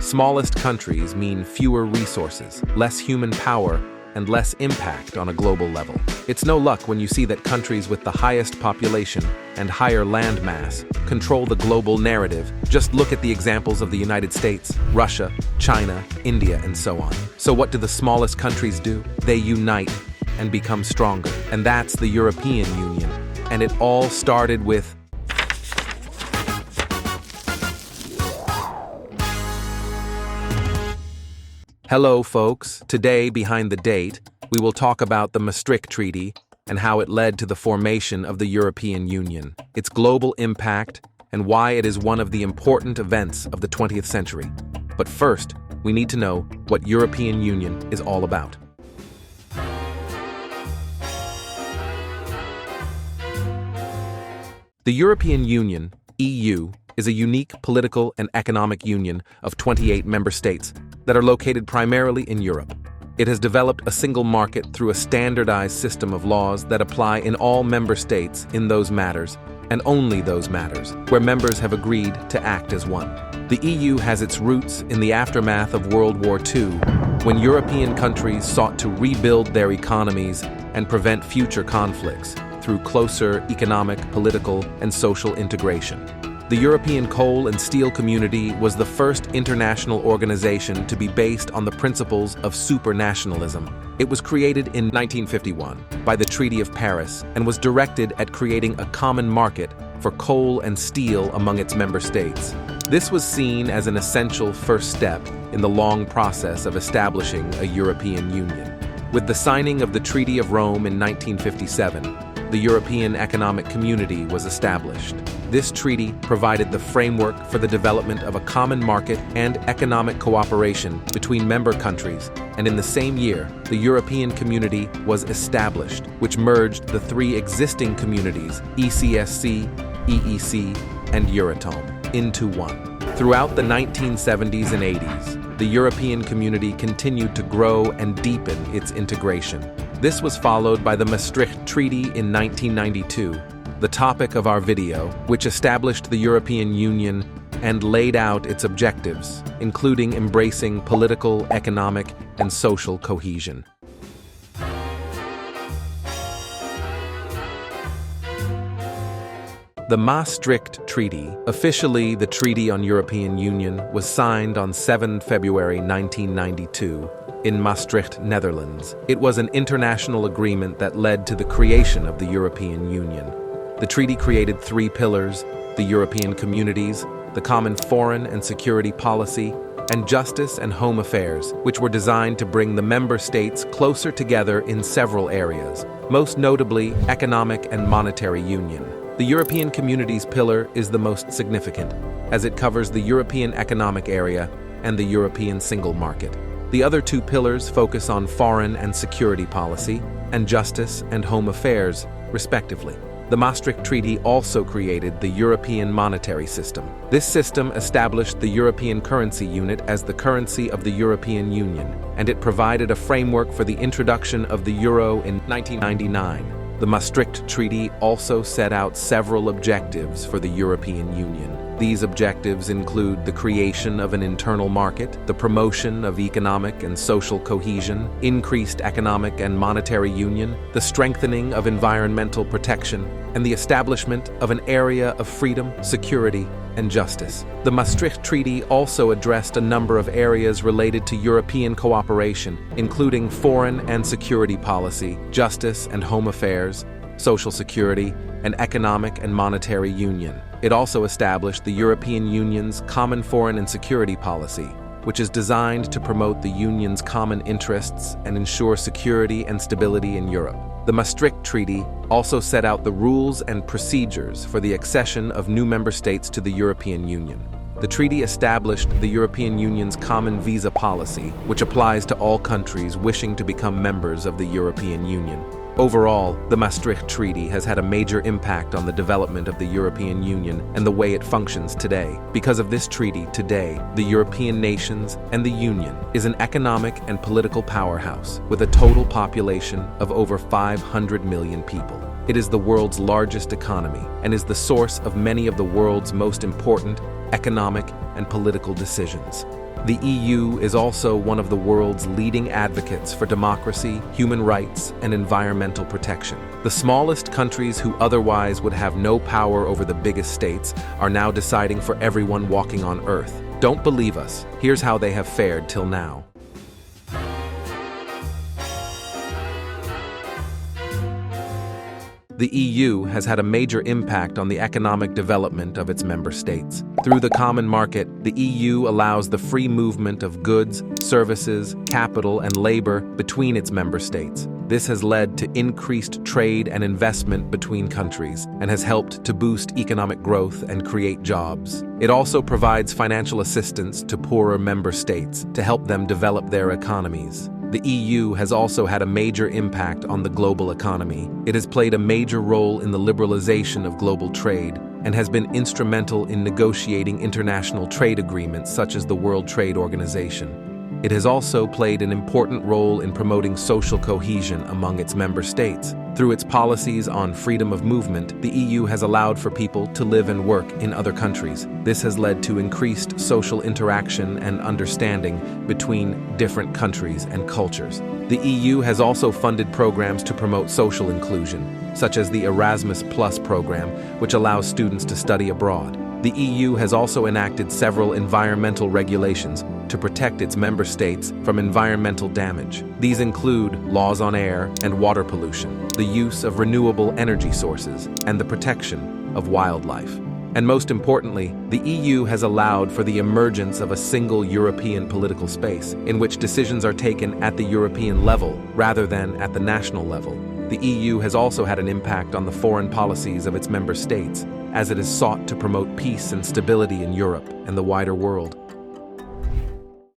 Smallest countries mean fewer resources, less human power, and less impact on a global level. It's no luck when you see that countries with the highest population and higher land mass control the global narrative. Just look at the examples of the United States, Russia, China, India, and so on. So what do the smallest countries do? They unite and become stronger. And that's the European Union. And it all started with Hello, folks. Today, Behind the Date, we will talk about the Maastricht Treaty and how it led to the formation of the European Union, its global impact, and why it is one of the important events of the 20th century. But first, we need to know what European Union is all about. The European Union, EU, is a unique political and economic union of 28 member states that are located primarily in Europe. It has developed a single market through a standardized system of laws that apply in all member states in those matters, and only those matters, where members have agreed to act as one. The EU has its roots in the aftermath of World War II, when European countries sought to rebuild their economies and prevent future conflicts through closer economic, political, and social integration. The European Coal and Steel Community was the first international organization to be based on the principles of supranationalism. It was created in 1951 by the Treaty of Paris and was directed at creating a common market for coal and steel among its member states. This was seen as an essential first step in the long process of establishing a European Union. With the signing of the Treaty of Rome in 1957, the European Economic Community was established. This treaty provided the framework for the development of a common market and economic cooperation between member countries, and in the same year, the European Community was established, which merged the three existing communities, ECSC, EEC, and Euratom, into one. Throughout the 1970s and 80s, the European Community continued to grow and deepen its integration. This was followed by the Maastricht Treaty in 1992, the topic of our video, which established the European Union and laid out its objectives, including embracing political, economic, and social cohesion. The Maastricht Treaty, officially the Treaty on European Union, was signed on 7 February 1992 in Maastricht, Netherlands. It was an international agreement that led to the creation of the European Union. The treaty created three pillars: the European communities, the common foreign and security policy, and justice and home affairs, which were designed to bring the member states closer together in several areas, most notably economic and monetary union. The European Communities pillar is the most significant, as it covers the European Economic Area and the European Single Market. The other two pillars focus on foreign and security policy and justice and home affairs, respectively. The Maastricht Treaty also created the European monetary system. This system established the European currency unit as the currency of the European Union, and it provided a framework for the introduction of the euro in 1999. The Maastricht Treaty also set out several objectives for the European Union. These objectives include the creation of an internal market, the promotion of economic and social cohesion, increased economic and monetary union, the strengthening of environmental protection, and the establishment of an area of freedom, security, and justice. The Maastricht Treaty also addressed a number of areas related to European cooperation, including foreign and security policy, justice and home affairs, social security, and economic and monetary union. It also established the European Union's common foreign and security policy, which is designed to promote the Union's common interests and ensure security and stability in Europe. The Maastricht Treaty also set out the rules and procedures for the accession of new member states to the European Union. The treaty established the European Union's common visa policy, which applies to all countries wishing to become members of the European Union. Overall, the Maastricht Treaty has had a major impact on the development of the European Union and the way it functions today. Because of this treaty, today, the European nations and the Union is an economic and political powerhouse with a total population of over 500 million people. It is the world's largest economy and is the source of many of the world's most important economic and political decisions. The EU is also one of the world's leading advocates for democracy, human rights, and environmental protection. The smallest countries who otherwise would have no power over the biggest states are now deciding for everyone walking on Earth. Don't believe us? Here's how they have fared till now. The EU has had a major impact on the economic development of its member states. Through the common market, the EU allows the free movement of goods, services, capital, and labor between its member states. This has led to increased trade and investment between countries and has helped to boost economic growth and create jobs. It also provides financial assistance to poorer member states to help them develop their economies. The EU has also had a major impact on the global economy. It has played a major role in the liberalization of global trade and has been instrumental in negotiating international trade agreements such as the World Trade Organization. It has also played an important role in promoting social cohesion among its member states. Through its policies on freedom of movement, the EU has allowed for people to live and work in other countries. This has led to increased social interaction and understanding between different countries and cultures. The EU has also funded programs to promote social inclusion, such as the Erasmus Plus program, which allows students to study abroad. The EU has also enacted several environmental regulations to protect its member states from environmental damage. These include laws on air and water pollution, the use of renewable energy sources, and the protection of wildlife. And most importantly, the EU has allowed for the emergence of a single European political space in which decisions are taken at the European level rather than at the national level. The EU has also had an impact on the foreign policies of its member states, as it has sought to promote peace and stability in Europe and the wider world.